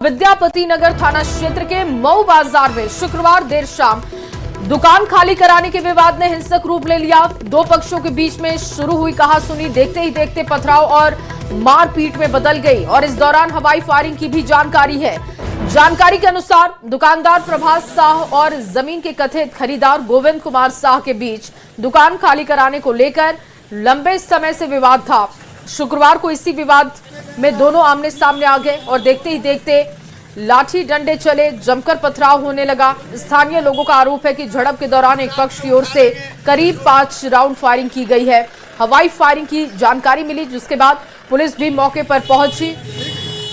विद्यापति नगर थाना क्षेत्र के मऊ बाजार में शुक्रवार देर शाम दुकान खाली कराने के विवाद ने हिंसक रूप ले लिया। दो पक्षों के बीच में शुरू हुई कहासुनी देखते ही देखते पथराव और मारपीट में बदल गई और इस दौरान हवाई फायरिंग की भी जानकारी है। जानकारी के अनुसार दुकानदार प्रभास साह और जमीन के कथित खरीदार गोविंद कुमार साह के बीच दुकान खाली कराने को लेकर लंबे समय से विवाद था। शुक्रवार को इसी विवाद में दोनों आमने सामने आ गए और देखते ही देखते लाठी डंडे चले, जमकर पथराव होने लगा। स्थानीय लोगों का आरोप है कि झड़प के दौरान एक पक्ष की ओर से करीब 5 राउंड फायरिंग की गई है। हवाई फायरिंग की जानकारी मिली, जिसके बाद पुलिस भी मौके पर पहुंची।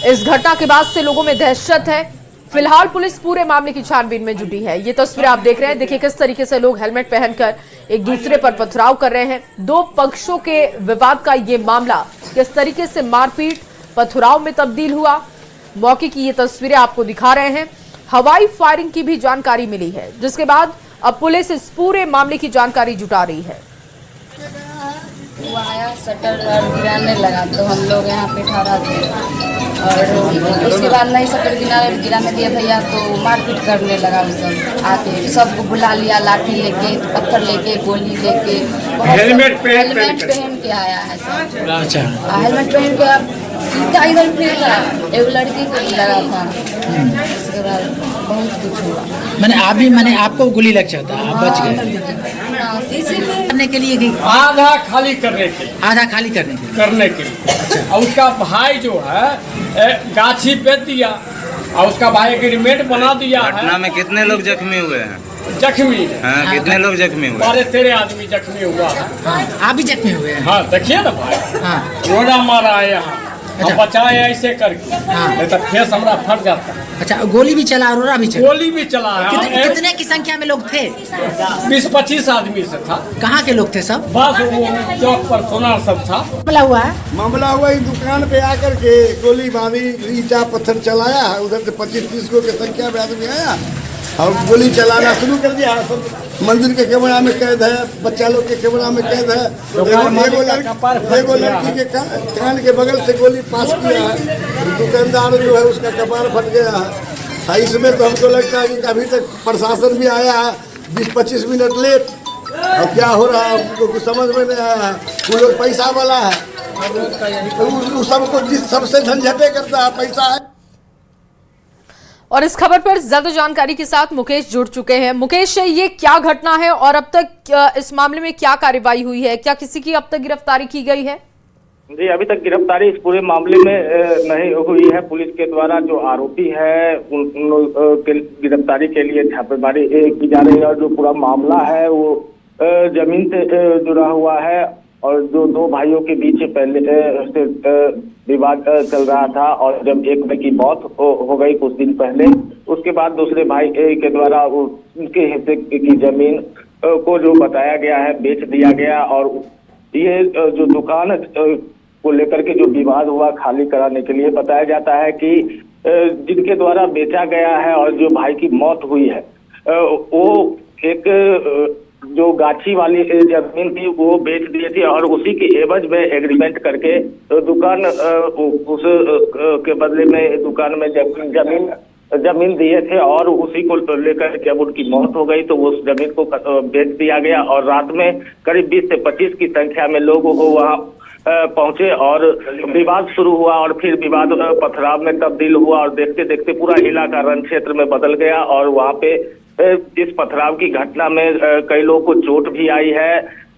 इस घटना के बाद से लोगों में दहशत है। फिलहाल पुलिस पूरे मामले की छानबीन में जुटी है। ये तस्वीरें आप देख रहे हैं, देखिए किस तरीके से लोग हेलमेट पहनकर एक दूसरे पर पथराव कर रहे हैं। दो पक्षों के विवाद का ये मामला किस तरीके से मारपीट पथराव में तब्दील हुआ, मौके की ये तस्वीरें आपको दिखा रहे हैं। हवाई फायरिंग की भी जानकारी मिली है, जिसके बाद अब पुलिस इस पूरे मामले की जानकारी जुटा रही है। वो आया, शटर गिराने लगा तो हम लोग यहाँ पे ठहरा थे और उसके बाद नहीं शटर गिराने दिया भैया तो मारपीट करने लगा। वो सब आके सबको बुला लिया, लाठी लेके, पत्थर लेके, गोली लेके। हेलमेट पहन के आया है सब। अच्छा, हेलमेट पहन के अब इधर फिर एक लड़की को लगा था। उसके बाद बहुत कुछ हुआ। मैंने आपको गोली लग जाता, आप बच गए। करने के लिए गई, आधा खाली करने के लिए, आधा खाली करने के लिए। और उसका भाई जो है गाछी पे दिया और उसका भाई एग्रीमेंट बना दिया है। घटना में कितने लोग जख्मी हुए हैं? जख्मी हाँ, कितने लोग जख्मी हुए? 12-13 आदमी जख्मी हुआ है। हाँ, आप भी जख्मी हुए हैं? हाँ, देखिए ना भाई, हाँ, रोड़ा मारा है यहाँ। अच्छा। बचाए ऐसे करके, हाँ। नहीं तो फेस हमारा फट जाता। अच्छा, गोली भी चला, रोड़ा भी चला? गोली भी चला है। कितने की संख्या में लोग थे? 20-25 आदमी से था। कहाँ के लोग थे सब? बस वो चौक पर सोना सब था। मामला हुआ है? मामला हुआ ही दुकान पे आकर के गोली मारी, ईटा पत्थर चलाया है। उधर से 25-30 को की संख्या में आदमी आया और गोली चलाना शुरू कर दिया। सब मंदिर के कैमरा में कैद है, बच्चा लोग के कैमरा में कैद है। एगो लड़की के कान के बगल से गोली पास किया है। दुकानदार जो है उसका कपार फट गया है। इसमें तो हमको लगता है कि अभी तक प्रशासन भी आया है 20-25 मिनट लेट। और क्या हो रहा है हमको कुछ समझ में नहीं आया है। वो लोग पैसा वाला है, उस सबको जिस सबसे झंझटे करता है पैसा है। और इस खबर पर ज्यादा जानकारी के साथ मुकेश जुड़ चुके हैं। मुकेश, ये क्या घटना है और अब तक इस मामले में क्या कार्रवाई हुई है? क्या किसी की अब तक गिरफ्तारी की गई है? जी, अभी तक गिरफ्तारी इस पूरे मामले में नहीं हुई है। पुलिस के द्वारा जो आरोपी है उन के गिरफ्तारी के लिए छापेमारी की जा रही है। और जो पूरा मामला है वो जमीन से जुड़ा हुआ है और जो दो भाइयों के बीच पहले से विवाद चल रहा था और जब एक की मौत हो गई कुछ दिन पहले, उसके बाद दूसरे भाई के द्वारा उनके हिस्से की जमीन को जो बताया गया है बेच दिया गया। और ये जो दुकान को लेकर के जो विवाद हुआ खाली कराने के लिए, बताया जाता है कि जिनके द्वारा बेचा गया है और जो भाई की मौत हुई है वो एक जो गाछी वाली जमीन थी वो बेच दिए थे और उसी के एवज में एग्रीमेंट करके दुकान उस के बदले में दुकान में जमीन दिए थे और उसी को लेकर जब उनकी मौत हो गई तो उस जमीन को बेच दिया गया। और रात में करीब 20 से 25 की संख्या में लोग वहाँ पहुंचे और विवाद शुरू हुआ और फिर विवाद पथराव में तब्दील हुआ और देखते देखते पूरा इलाका रण क्षेत्र में बदल गया। और वहाँ पे इस पथराव की घटना में कई लोगों को चोट भी आई है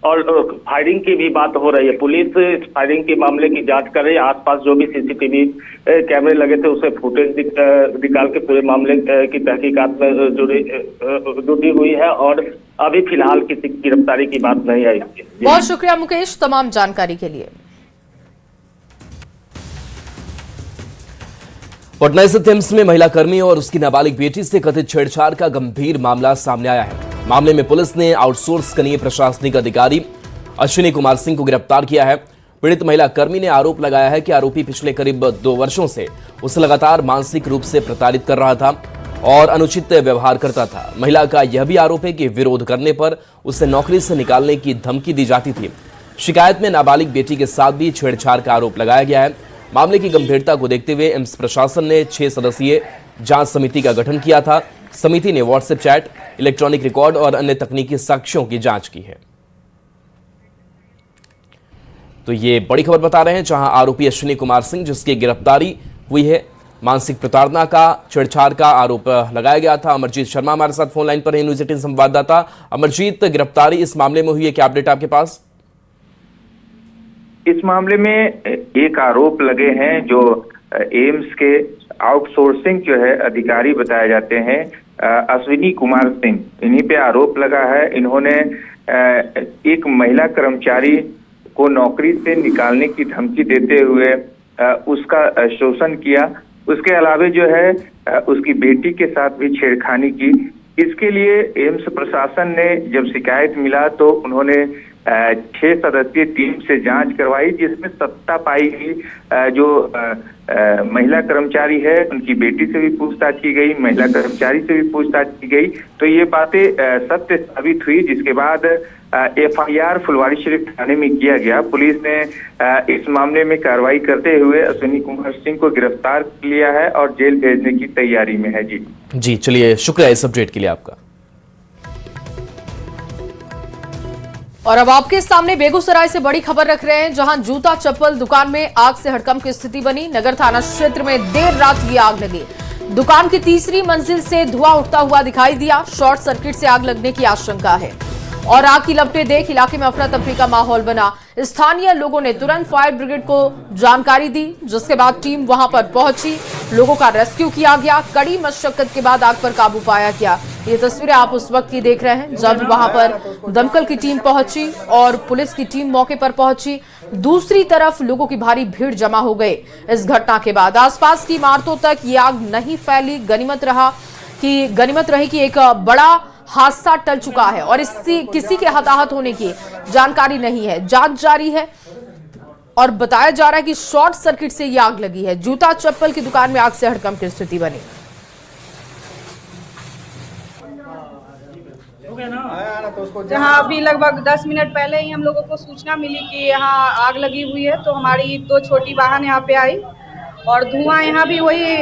और फायरिंग की भी बात हो रही है। पुलिस इस फायरिंग के मामले की जांच कर रही है। आसपास जो भी सीसीटीवी कैमरे लगे थे उसे फुटेज निकाल के पूरे मामले की तहकीकात में जुटी हुई है और अभी फिलहाल किसी की गिरफ्तारी की बात नहीं आई। बहुत शुक्रिया मुकेश तमाम जानकारी के लिए। पटना स्थित एम्स में महिला कर्मी और उसकी नाबालिग बेटी से कथित छेड़छाड़ का गंभीर मामला सामने आया है। मामले में पुलिस ने आउटसोर्स कनीय प्रशासनिक अधिकारी अश्विनी कुमार सिंह को गिरफ्तार किया है। पीड़ित महिला कर्मी ने आरोप लगाया है कि आरोपी पिछले करीब 2 वर्षों से उसे लगातार मानसिक रूप से प्रताड़ित कर रहा था और अनुचित व्यवहार करता था। महिला का यह भी आरोप है कि विरोध करने पर उसे नौकरी से निकालने की धमकी दी जाती थी। शिकायत में नाबालिग बेटी के साथ भी छेड़छाड़ का आरोप लगाया गया है। मामले की गंभीरता को देखते हुए एम्स प्रशासन ने 6 सदस्यीय जांच समिति का गठन किया था। समिति ने व्हाट्सएप चैट, इलेक्ट्रॉनिक रिकॉर्ड और अन्य तकनीकी साक्ष्यों की जांच की है। तो ये बड़ी खबर बता रहे हैं, जहां आरोपी अश्विनी कुमार सिंह, जिसकी गिरफ्तारी हुई है, मानसिक प्रताड़ना का, छेड़छाड़ का आरोप लगाया गया था। अमरजीत शर्मा हमारे साथ फोन लाइन पर है, न्यूज़ 18 संवाददाता। अमरजीत, गिरफ्तारी इस मामले में हुई है, क्या अपडेट आपके पास? इस मामले में एक आरोप लगे हैं जो एम्स के आउटसोर्सिंग जो है अधिकारी बताए जाते हैं, अश्विनी कुमार सिंह, इन्हीं पे आरोप लगा है। इन्होंने एक महिला कर्मचारी को नौकरी से निकालने की धमकी देते हुए उसका शोषण किया। उसके अलावे जो है उसकी बेटी के साथ भी छेड़खानी की। इसके लिए एम्स प्रशासन ने जब शिकायत मिला तो उन्होंने 6 सदस्यीय टीम से जांच करवाई, जिसमें सत्ता पाई गई। जो महिला कर्मचारी है उनकी बेटी से भी पूछताछ की गई, महिला कर्मचारी से भी पूछताछ की गई। तो ये बातें सत्य साबित हुई, जिसके बाद FIR फुलवारीशरीफ थाने में किया गया। पुलिस ने इस मामले में कार्रवाई करते हुए अश्विनी कुमार सिंह को गिरफ्तार लिया है और जेल भेजने की तैयारी में है। जी चलिए, शुक्रिया इस अपडेट के लिए आपका। और अब आपके सामने बेगूसराय से बड़ी खबर रख रहे हैं, जहां जूता चप्पल दुकान में आग से हड़कंप की स्थिति बनी। नगर थाना क्षेत्र में देर रात ये आग लगी। दुकान की तीसरी मंजिल से धुआं उठता हुआ दिखाई दिया। शॉर्ट सर्किट से आग लगने की आशंका है और आग की लपटें देख इलाके में अफरा तफरी का माहौल बना। स्थानीय लोगों ने तुरंत फायर ब्रिगेड को जानकारी दी, जिसके बाद टीम वहां पर पहुंची। लोगों का रेस्क्यू किया गया। कड़ी मशक्कत के बाद आग पर काबू पाया गया। ये तस्वीरें आप उस वक्त की देख रहे हैं जब वहां पर दमकल की टीम पहुंची और पुलिस की टीम मौके पर पहुंची। दूसरी तरफ लोगों की भारी भीड़ जमा हो गई। इस घटना के बाद आसपास की इमारतों तक ये आग नहीं फैली। गनीमत रही कि एक बड़ा हादसा टल चुका है और इससे किसी के हताहत होने की जानकारी नहीं है। जांच जारी है और बताया जा रहा है कि शॉर्ट सर्किट से यह आग लगी है। जूता चप्पल की दुकान में आग से हड़कंप की स्थिति बनी। जहां अभी लगभग 10 मिनट पहले ही हम लोगों को सूचना मिली कि यहाँ आग लगी हुई है, तो हमारी 2 छोटी वाहन यहाँ पे आई और धुआं यहाँ भी वही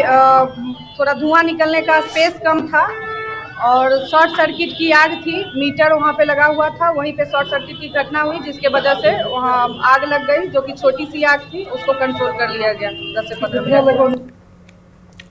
थोड़ा धुआं निकलने का स्पेस कम था और शॉर्ट सर्किट की आग थी। मीटर वहाँ पे लगा हुआ था, वहीं पे शॉर्ट सर्किट की घटना हुई, जिसके वजह से वहाँ आग लग गई। जो कि छोटी सी आग थी, उसको कंट्रोल कर लिया गया 10 से 15 मिनट।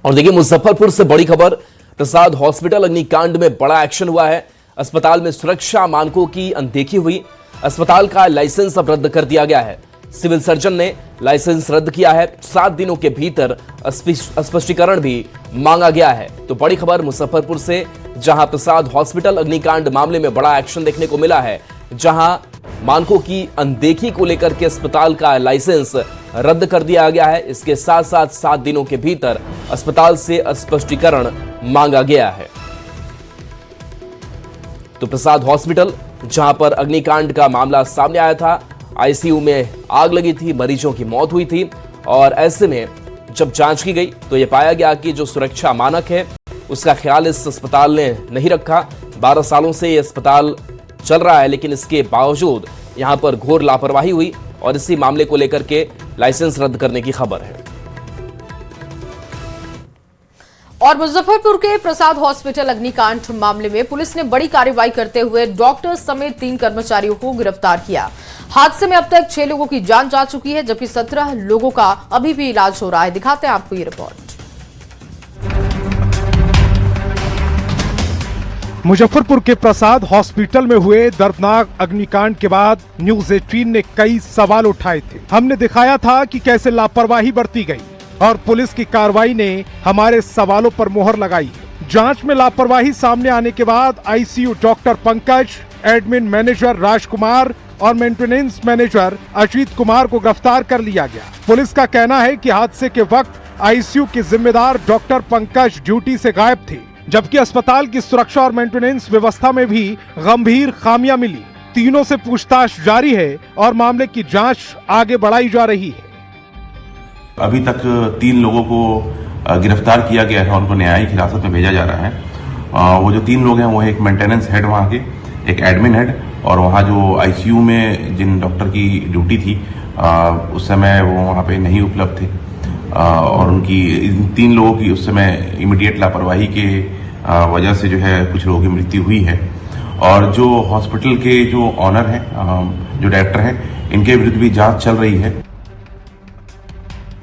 और देखिए, मुजफ्फरपुर से बड़ी खबर, प्रसाद हॉस्पिटल अग्निकांड में बड़ा एक्शन हुआ है। अस्पताल में सुरक्षा मानकों की अनदेखी हुई। अस्पताल का लाइसेंस अब रद्द कर दिया गया है। सिविल सर्जन ने लाइसेंस रद्द किया है। 7 दिनों के भीतर स्पष्टीकरण भी मांगा गया है। तो बड़ी खबर मुजफ्फरपुर से, जहां प्रसाद हॉस्पिटल अग्निकांड मामले में बड़ा एक्शन देखने को मिला है, जहां मानकों की अनदेखी को लेकर के अस्पताल का लाइसेंस रद्द कर दिया गया है। इसके साथ साथ 7 दिनों के भीतर अस्पताल से स्पष्टीकरण मांगा गया है। तो प्रसाद हॉस्पिटल, जहां पर अग्निकांड का मामला सामने आया था, आईसीयू में आग लगी थी, मरीजों की मौत हुई थी और ऐसे में जब जांच की गई तो यह पाया गया कि जो सुरक्षा मानक है उसका ख्याल इस अस्पताल ने नहीं रखा। 12 सालों से यह अस्पताल चल रहा है, लेकिन इसके बावजूद यहां पर घोर लापरवाही हुई और इसी मामले को लेकर के लाइसेंस रद्द करने की खबर है। और मुजफ्फरपुर के प्रसाद हॉस्पिटल अग्निकांड मामले में पुलिस ने बड़ी कार्रवाई करते हुए डॉक्टर समेत 3 कर्मचारियों को गिरफ्तार किया। हादसे में अब तक 6 लोगों की जान जा चुकी है, जबकि 17 लोगों का अभी भी इलाज हो रहा है। दिखाते हैं आपको ये रिपोर्ट। मुजफ्फरपुर के प्रसाद हॉस्पिटल में हुए दर्दनाक अग्निकांड के बाद न्यूज़ 18 ने कई सवाल उठाए थे। हमने दिखाया था कि कैसे लापरवाही बरती गई और पुलिस की कार्रवाई ने हमारे सवालों पर मोहर लगाई। जांच में लापरवाही सामने आने के बाद ICU doctor Pankaj, admin manager Rajkumar और मेंटेनेंस मैनेजर अजीत कुमार को गिरफ्तार कर लिया गया। पुलिस का कहना है कि हादसे के वक्त आईसीयू के जिम्मेदार डॉक्टर पंकज ड्यूटी से गायब थे, जबकि अस्पताल की सुरक्षा और मेंटेनेंस व्यवस्था में भी गंभीर खामियां मिली। तीनों से पूछताछ जारी है और मामले की जांच आगे बढ़ाई जा रही है। अभी तक 3 लोगों को गिरफ्तार किया गया है, उनको न्यायिक हिरासत में भेजा जा रहा है। वो जो 3 लोग हैं वो एक मेंटेनेंस हेड वहाँ के, एक एडमिन हेड और वहाँ जो आईसीयू में जिन डॉक्टर की ड्यूटी थी उस समय वो वहाँ पे नहीं उपलब्ध थे। और उनकी इन 3 लोगों की उस समय इमीडिएट लापरवाही के वजह से जो है कुछ लोगों की मृत्यु हुई है। और जो हॉस्पिटल के जो ऑनर हैं, जो डायरेक्टर हैं, इनके विरुद्ध भी जांच चल रही है।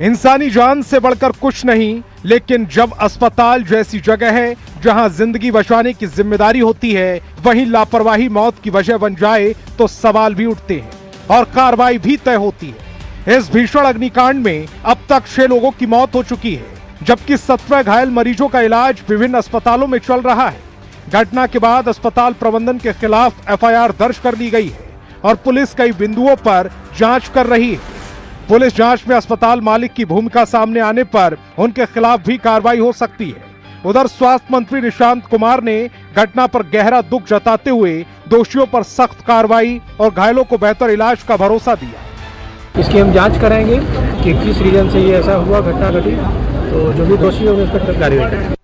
इंसानी जान से बढ़कर कुछ नहीं, लेकिन जब अस्पताल जैसी जगह है जहां जिंदगी बचाने की जिम्मेदारी होती है, वहीं लापरवाही मौत की वजह बन जाए तो सवाल भी उठते हैं और कार्रवाई भी तय होती है। इस भीषण अग्निकांड में अब तक 6 लोगों की मौत हो चुकी है, जबकि 17 घायल मरीजों का इलाज विभिन्न अस्पतालों में चल रहा है। घटना के बाद अस्पताल प्रबंधन के खिलाफ एफआईआर दर्ज कर ली गई है और पुलिस कई बिंदुओं पर जांच कर रही है। पुलिस जांच में अस्पताल मालिक की भूमिका सामने आने पर उनके खिलाफ भी कार्रवाई हो सकती है। उधर स्वास्थ्य मंत्री निशांत कुमार ने घटना पर गहरा दुख जताते हुए दोषियों पर सख्त कार्रवाई और घायलों को बेहतर इलाज का भरोसा दिया। इसकी हम जांच कराएंगे कि किस रीजन से ये ऐसा हुआ, घटना घटी, तो जो भी दोषी होंगे उस पर कार्रवाई करेंगे।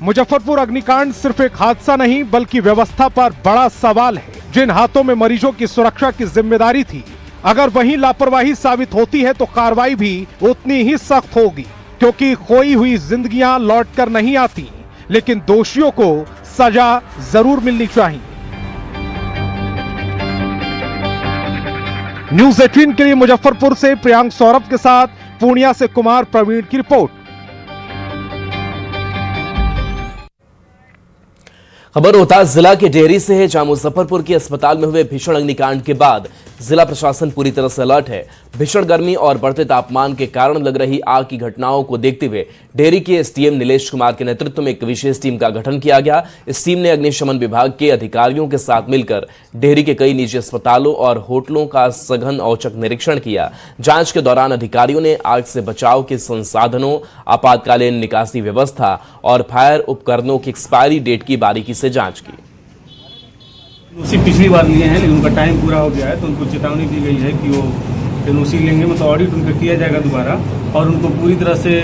मुजफ्फरपुर अग्निकांड सिर्फ एक हादसा नहीं बल्कि व्यवस्था पर बड़ा सवाल है। जिन हाथों में मरीजों की सुरक्षा की जिम्मेदारी थी, अगर वही लापरवाही साबित होती है तो कार्रवाई भी उतनी ही सख्त होगी, क्योंकि खोई हुई जिंदगियां लौटकर नहीं आती, लेकिन दोषियों को सजा जरूर मिलनी चाहिए। न्यूज़ 18 के लिए मुजफ्फरपुर से प्रियांक सौरभ के साथ पूर्णिया से कुमार प्रवीण की रिपोर्ट। खबर रोहतास जिला के डेहरी से है, जहां मुजफ्फरपुर के अस्पताल में हुए भीषण अग्निकांड के बाद जिला प्रशासन पूरी तरह से अलर्ट है। भीषण गर्मी और बढ़ते तापमान के कारण लग रही आग की घटनाओं को देखते हुए डेहरी के एसडीएम नीलेश कुमार के नेतृत्व में एक विशेष टीम का गठन किया गया। इस टीम ने अग्निशमन विभाग के अधिकारियों के साथ मिलकर डेहरी के कई निजी अस्पतालों और होटलों का सघन औचक निरीक्षण किया। जांच के दौरान अधिकारियों ने आग से बचाव के संसाधनों, आपातकालीन निकासी व्यवस्था और फायर उपकरणों की एक्सपायरी डेट की बारीकी से जांच की। एनओसी पिछली बार लिए हैं, लेकिन उनका टाइम पूरा हो गया है, तो उनको चेतावनी दी गई है कि वो एनओसी लेंगे, मतलब ऑडिट उनका किया जाएगा दोबारा, और उनको पूरी तरह से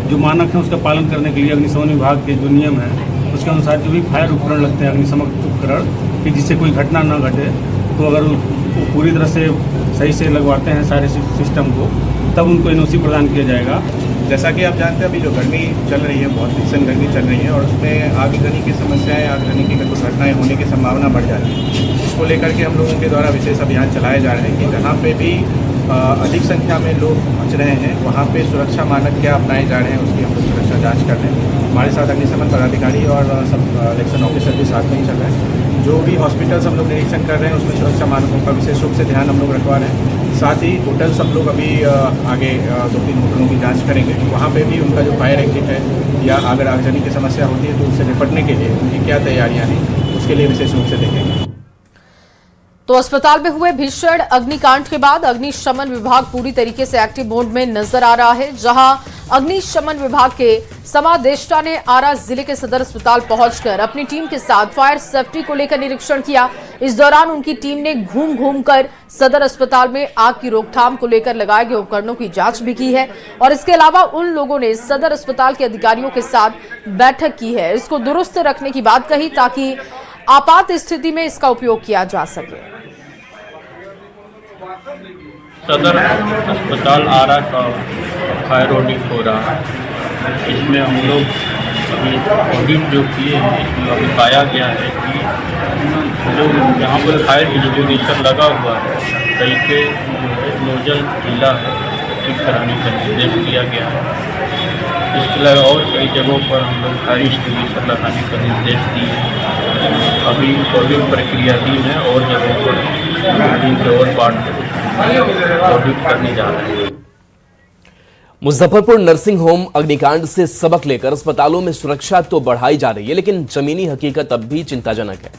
जो मानक है उसका पालन करने के लिए अग्निशमन विभाग के जो नियम है उसके अनुसार जो भी फायर उपकरण लगते हैं, अग्निशमन उपकरण, कि जिससे कोई घटना न घटे, तो अगर वो पूरी तरह से सही से लगवाते हैं सारे सिस्टम को, तब उनको एनओसी प्रदान किया जाएगा। जैसा कि आप जानते हैं, अभी जो गर्मी चल रही है, बहुत भीषण गर्मी चल रही है, और उसमें आगजनी की समस्याएं, आगजनी की दुर्घटनाएं होने की संभावना बढ़ जाती है। उसको लेकर के हम लोगों के द्वारा विशेष अभियान चलाए जा रहे हैं कि जहाँ पे भी अधिक संख्या में लोग पहुँच रहे हैं, वहाँ पे सुरक्षा मानक क्या अपनाए जा रहे हैं, उसकी हम लोग सुरक्षा जाँच कर रहे हैं। हमारे साथ अग्निशमन पदाधिकारी और सब इलेक्शन ऑफिसर भी साथ में ही चल रहे हैं। जो भी हॉस्पिटल्स हम लोग निरीक्षण कर रहे हैं उसमें सुरक्षा मानकों का विशेष रूप से ध्यान हम लोग रखवा रहे हैं। साथ ही होटल सब लोग अभी आगे 2-3 होटलों की जांच करेंगे, वहाँ पे भी उनका जो फायर एग्जिट है या अगर आगजनी की समस्या होती है तो उससे निपटने के लिए उनकी क्या तैयारियाँ हैं, उसके लिए विशेष रूप से देखेंगे। तो अस्पताल में हुए भीषण अग्निकांड के बाद अग्निशमन विभाग पूरी तरीके से एक्टिव मोड में नजर आ रहा है, जहां अग्निशमन विभाग के समादेष्टा ने आरा जिले के सदर अस्पताल पहुंचकर अपनी टीम के साथ फायर सेफ्टी को लेकर निरीक्षण किया। इस दौरान उनकी टीम ने घूम कर सदर अस्पताल में आग की रोकथाम को लेकर लगाए गए उपकरणों की जांच भी की है, और इसके अलावा उन लोगों ने सदर अस्पताल के अधिकारियों के साथ बैठक की है, इसको दुरुस्त रखने की बात कही ताकि आपात स्थिति में इसका उपयोग किया जा सके। सदर अस्पताल आरा का फायर ऑडिट हो रहा है। इसमें हम लोग अभी ऑडिट जो किए हैं, इसमें अभी पाया गया है कि जो यहाँ पर फायर एक्सटिंग्विशर लगा हुआ है, कई के नोजल ढीला है, ठीक कराने का निर्देश दिया गया है। इसके अलावा और कई जगहों पर हम लोग फायर एक्सटिंग्विशर लगाने का निर्देश दिए हैं। अभी ऑडिट प्रक्रियाधीन है और जगहों पर और पार्ट ऑडिट करने जा रहे हैं। मुजफ्फरपुर नर्सिंग होम अग्निकांड से सबक लेकर अस्पतालों में सुरक्षा तो बढ़ाई जा रही है, लेकिन जमीनी हकीकत अब भी चिंताजनक है।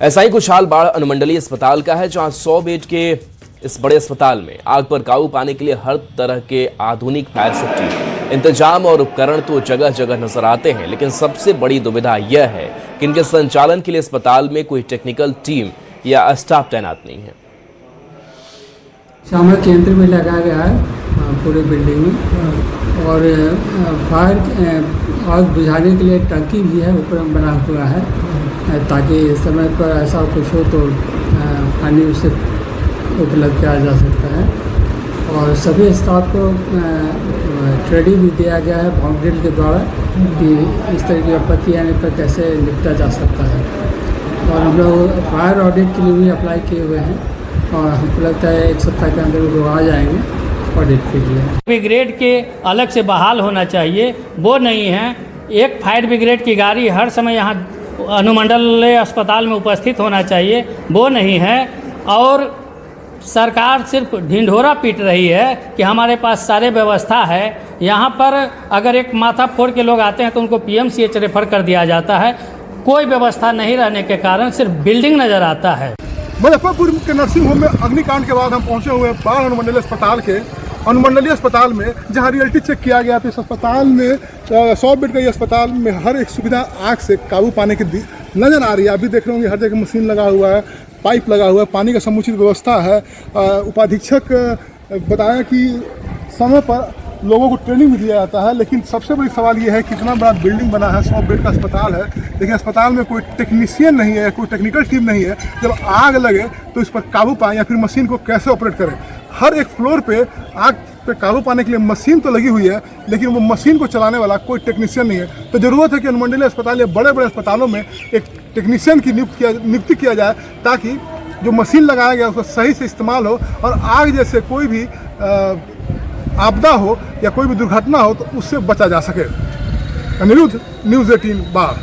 ऐसा ही कुछ हाल बाढ़ अनुमंडलीय अस्पताल का है, जहां 100 बेड के इस बड़े अस्पताल में आग पर काबू पाने के लिए हर तरह के आधुनिक फायर सेफ्टी इंतजाम और उपकरण तो जगह जगह नजर आते हैं, लेकिन सबसे बड़ी दुविधा यह है कि इनके संचालन के लिए अस्पताल में कोई टेक्निकल टीम या स्टाफ तैनात नहीं है। शामक केंद्र में लगाया गया है पूरे बिल्डिंग में, और फायर आग बुझाने के लिए टंकी भी है ऊपर बना हुआ है, ताकि समय पर ऐसा कुछ हो तो पानी उसे उपलब्ध किया जा सकता है। और सभी स्टाफ को ट्रेनिंग भी दिया गया है बाउंड्री के द्वारा कि इस तरह की आपत्ति आने पर कैसे निपटा जा सकता है। और हम लोग फायर ऑडिट के लिए भी अप्लाई किए हुए हैं और हमको लगता है 1 सप्ताह के अंदर वो आ जाएंगे ऑडिट के लिए। ब्रिगेड के अलग से बहाल होना चाहिए, वो नहीं है। एक फायर ब्रिगेड की गाड़ी हर समय यहाँ अनुमंडलीय अस्पताल में उपस्थित होना चाहिए, वो नहीं है। और सरकार सिर्फ ढिंढोरा पीट रही है कि हमारे पास सारे व्यवस्था है। यहाँ पर अगर एक माथा फोड़ के लोग आते हैं तो उनको PMCH रेफर कर दिया जाता है। कोई व्यवस्था नहीं रहने के कारण सिर्फ बिल्डिंग नज़र आता है। मुजफ्फरपुर के नर्सिंग होम में अग्निकांड के बाद हम पहुंचे हुए हैं बाढ़ अनुमंडलीय अस्पताल के अनुमंडलीय अस्पताल में, जहां रियलिटी चेक किया गया। तो इस अस्पताल में 100 बेड का ये अस्पताल में हर एक सुविधा आग से काबू पाने की नज़र आ रही है। अभी देख रहे होंगे हर जगह मशीन लगा हुआ है, पाइप लगा हुआ है, पानी का समुचित व्यवस्था है। उपाधीक्षक बताया कि समय पर लोगों को ट्रेनिंग भी दिया जाता है। लेकिन सबसे बड़ी सवाल ये है कि इतना बड़ा बिल्डिंग बना है, 100 बेड का अस्पताल है, लेकिन अस्पताल में कोई टेक्नीशियन नहीं है, कोई टेक्निकल टीम नहीं है। जब आग लगे तो इस पर काबू पाएँ या फिर मशीन को कैसे ऑपरेट करें। हर एक फ्लोर पे आग पे काबू पाने के लिए मशीन तो लगी हुई है, लेकिन वो मशीन को चलाने वाला कोई टेक्नीशियन नहीं है। तो ज़रूरत है कि अनुमंडलीय अस्पताल या बड़े बड़े अस्पतालों में एक टेक्नीशियन की नियुक्ति किया जाए, ताकि जो मशीन लगाया गया उसका सही से इस्तेमाल हो और आग जैसे कोई भी आपदा हो या कोई भी दुर्घटना हो तो उससे बचा जा सके। अनिरुद्ध, न्यूज़ 18 बाढ़।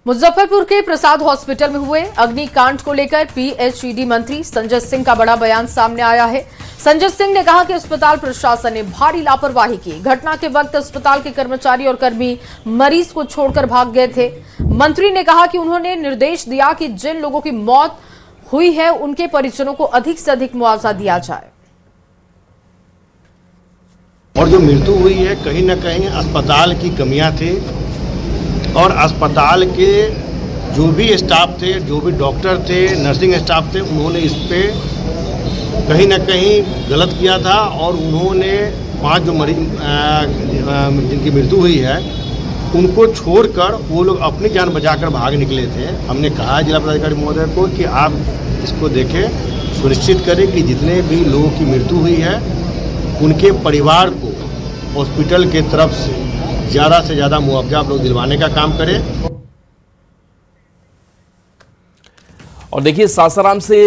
मुजफ्फरपुर के प्रसाद हॉस्पिटल में हुए अग्निकांड को लेकर PHED मंत्री संजय सिंह का बड़ा बयान सामने आया है। संजय सिंह ने कहा कि अस्पताल प्रशासन ने भारी लापरवाही की। घटना के वक्त अस्पताल के कर्मचारी और कर्मी मरीज को छोड़कर भाग गए थे। मंत्री ने कहा कि उन्होंने निर्देश दिया कि जिन लोगों की मौत हुई है उनके परिजनों को अधिक से अधिक मुआवजा दिया जाए। और जो मृत्यु हुई है कहीं ना कहीं अस्पताल की कमियां थी और अस्पताल के जो भी स्टाफ थे, जो भी डॉक्टर थे, नर्सिंग स्टाफ थे, उन्होंने इस पे कहीं ना कहीं गलत किया था। और उन्होंने 5 जो मरीज जिनकी मृत्यु हुई है उनको छोड़कर वो लोग अपनी जान बचाकर भाग निकले थे। हमने कहा जिला पदाधिकारी महोदय को कि आप इसको देखें, सुनिश्चित करें कि जितने भी लोगों की मृत्यु हुई है उनके परिवार को हॉस्पिटल के तरफ से ज़्यादा मुआवजा आप लोग दिलवाने का काम करें। और देखिए सासाराम से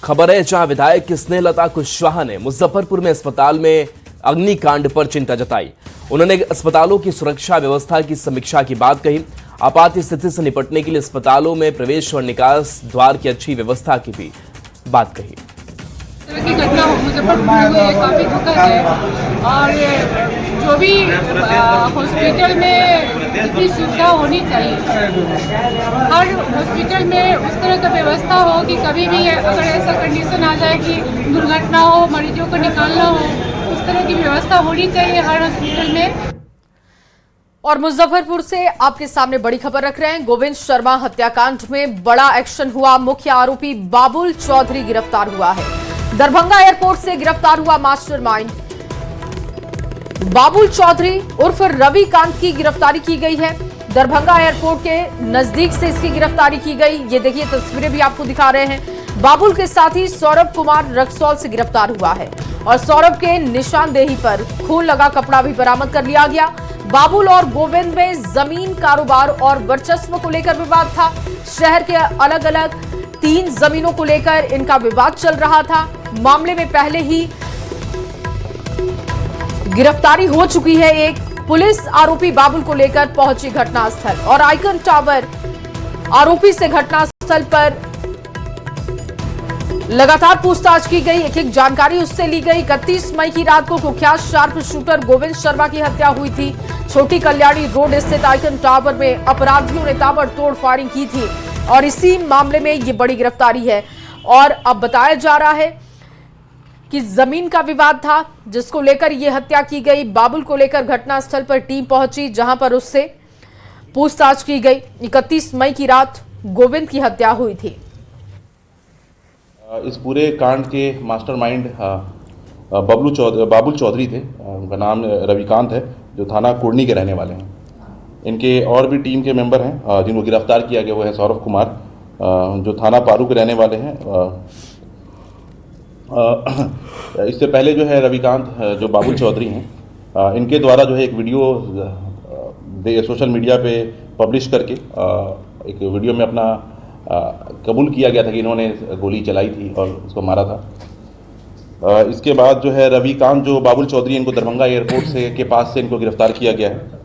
खबर है, जहां विधायक स्नेहलता कुशवाहा ने मुजफ्फरपुर में अस्पताल में अग्निकांड पर चिंता जताई। उन्होंने अस्पतालों की सुरक्षा व्यवस्था की समीक्षा की बात कही। आपात स्थिति से निपटने के लिए अस्पतालों में प्रवेश और निकास द्वार की अच्छी व्यवस्था की भी बात कही। की घटना मुजफ्फरपुर में हुई है, काफ़ी दुखद है। और जो भी हॉस्पिटल में इतनी सुविधा होनी चाहिए, हर हॉस्पिटल में उस तरह का व्यवस्था हो कि कभी भी अगर ऐसा कंडीशन आ जाए कि दुर्घटना हो, मरीजों को निकालना हो, उस तरह की व्यवस्था होनी चाहिए हर हॉस्पिटल में। और मुजफ्फरपुर से आपके सामने बड़ी खबर रख रहे हैं। गोविंद शर्मा हत्याकांड में बड़ा एक्शन हुआ। मुख्य आरोपी बाबुल चौधरी गिरफ्तार हुआ है। दरभंगा एयरपोर्ट से गिरफ्तार हुआ मास्टरमाइंड बाबुल चौधरी उर्फ रविकांत की गिरफ्तारी की गई है। दरभंगा एयरपोर्ट के नजदीक से इसकी गिरफ्तारी की गई। ये देखिए तस्वीरें भी आपको दिखा रहे हैं। बाबुल के साथ ही सौरभ कुमार रक्सौल से गिरफ्तार हुआ है और सौरभ के निशानदेही पर खून लगा कपड़ा भी बरामद कर लिया गया। बाबुल और गोविंद में जमीन कारोबार और वर्चस्व को लेकर विवाद था। शहर के अलग अलग 3 जमीनों को लेकर इनका विवाद चल रहा था। मामले में पहले ही गिरफ्तारी हो चुकी है। एक पुलिस आरोपी बाबुल को लेकर पहुंची घटनास्थल और आइकन टावर आरोपी से घटनास्थल पर लगातार पूछताछ की गई। एक जानकारी उससे ली गई। 31 मई की रात को कुख्यात शार्प शूटर गोविंद शर्मा की हत्या हुई थी। छोटी कल्याणी रोड स्थित आइकन टावर में अपराधियों ने ताबड़तोड़ फायरिंग की थी और इसी मामले में ये बड़ी गिरफ्तारी है। और अब बताया जा रहा है कि जमीन का विवाद था जिसको लेकर यह हत्या की गई। बाबुल को लेकर घटनास्थल पर टीम पहुंची जहां पर उससे पूछताछ की गई। 31 मई की रात गोविंद की हत्या हुई थी। इस पूरे कांड के मास्टरमाइंड बाबुल चौधरी थे। उनका नाम रविकांत है, जो थाना कुर्नी के रहने वाले हैं। इनके और भी टीम के मेंबर हैं जिनको गिरफ्तार किया गया। वो है सौरभ कुमार, जो थाना पारू के रहने वाले हैं। इससे पहले जो है रविकांत जो बाबुल चौधरी हैं, इनके द्वारा जो है एक वीडियो सोशल मीडिया पे पब्लिश करके एक वीडियो में अपना कबूल किया गया था कि इन्होंने गोली चलाई थी और उसको मारा था। इसके बाद जो है रविकांत जो बाबुल चौधरी, इनको दरभंगा एयरपोर्ट के पास से इनको गिरफ्तार किया गया है।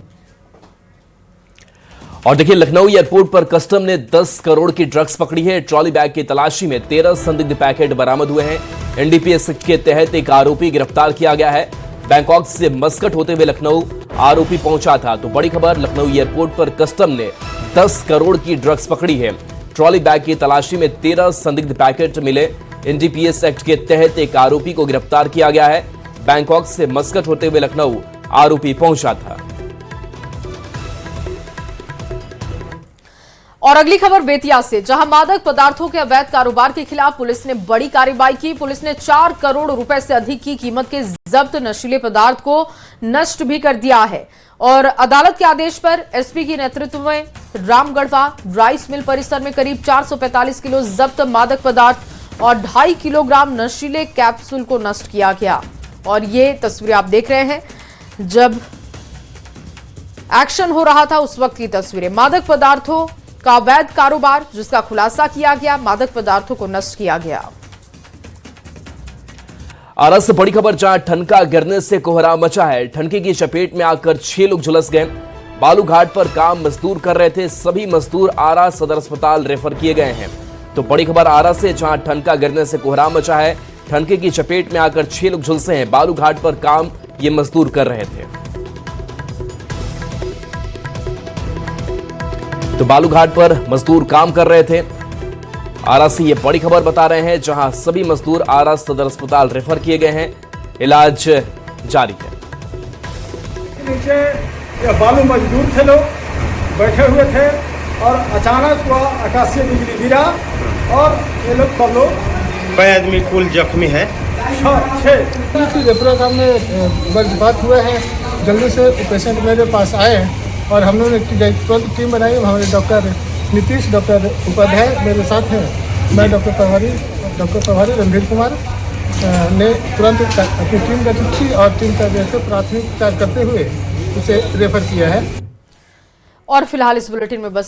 और देखिए, लखनऊ एयरपोर्ट पर कस्टम ने 10 करोड़ की ड्रग्स पकड़ी है। ट्रॉली बैग की तलाशी में 13 संदिग्ध पैकेट बरामद हुए हैं। एनडीपीएस के तहत एक आरोपी गिरफ्तार किया गया है। बैंकॉक से मस्कट होते हुए लखनऊ आरोपी पहुंचा था। तो बड़ी खबर, लखनऊ एयरपोर्ट पर कस्टम ने 10 करोड़ की ड्रग्स पकड़ी है। ट्रॉली बैग की तलाशी में 13 संदिग्ध पैकेट मिले। एनडीपीएस एक्ट के तहत एक आरोपी को गिरफ्तार किया गया है। बैंकॉक से मस्कट होते हुए लखनऊ आरोपी पहुंचा था। और अगली खबर बेतिया से, जहां मादक पदार्थों के अवैध कारोबार के खिलाफ पुलिस ने बड़ी कार्रवाई की। पुलिस ने 4 करोड़ रुपए से अधिक की कीमत के जब्त नशीले पदार्थ को नष्ट भी कर दिया है। और अदालत के आदेश पर एसपी की नेतृत्व में रामगढ़वा राइस मिल परिसर में करीब 445 किलो जब्त मादक पदार्थ और 2.5 किलोग्राम नशीले कैप्सूल को नष्ट किया गया। और ये तस्वीरें आप देख रहे हैं, जब एक्शन हो रहा था उस वक्त की तस्वीरें। मादक पदार्थों का अवैध कारोबार जिसका खुलासा किया गया, मादक पदार्थों को नष्ट किया गया। आरा से बड़ी खबर, जहां ठनका गिरने से कोहराम मचा है। ठनके की चपेट में आकर 6 लोग झुलस गए। बालू घाट पर काम मजदूर कर रहे थे। सभी मजदूर आरा सदर अस्पताल रेफर किए गए हैं। तो बड़ी खबर आरा से, जहां ठनका गिरने से कोहराम मचा है। ठनके की चपेट में आकर 6 लोग झुलसे हैं। बालू घाट पर काम ये मजदूर कर रहे थे। तो बालू घाट पर मजदूर काम कर रहे थे। आरा से ये बड़ी खबर बता रहे हैं, जहां सभी मजदूर आरा सदर अस्पताल रेफर किए गए हैं। इलाज जारी है। नीचे ये बालू मजदूर थे, लोग बैठे हुए थे और अचानक वह आकाशीय बिजली गिरा और ये लोग सब लोग, कई आदमी कुल जख्मी है। 6 रेफर हमने बात हुए हैं। जल्दी से पेशेंट मेरे पास आए और हम लोगों ने तुरंत टीम बनाई। हमारे डॉक्टर नीतीश, डॉक्टर उपाध्याय मेरे साथ हैं। मैं डॉक्टर प्रभारी रणधीर कुमार ने तुरंत अपनी टीम गठित की और टीम का जैसे प्राथमिक उपचार करते हुए उसे रेफर किया है। और फिलहाल इस बुलेटिन में बस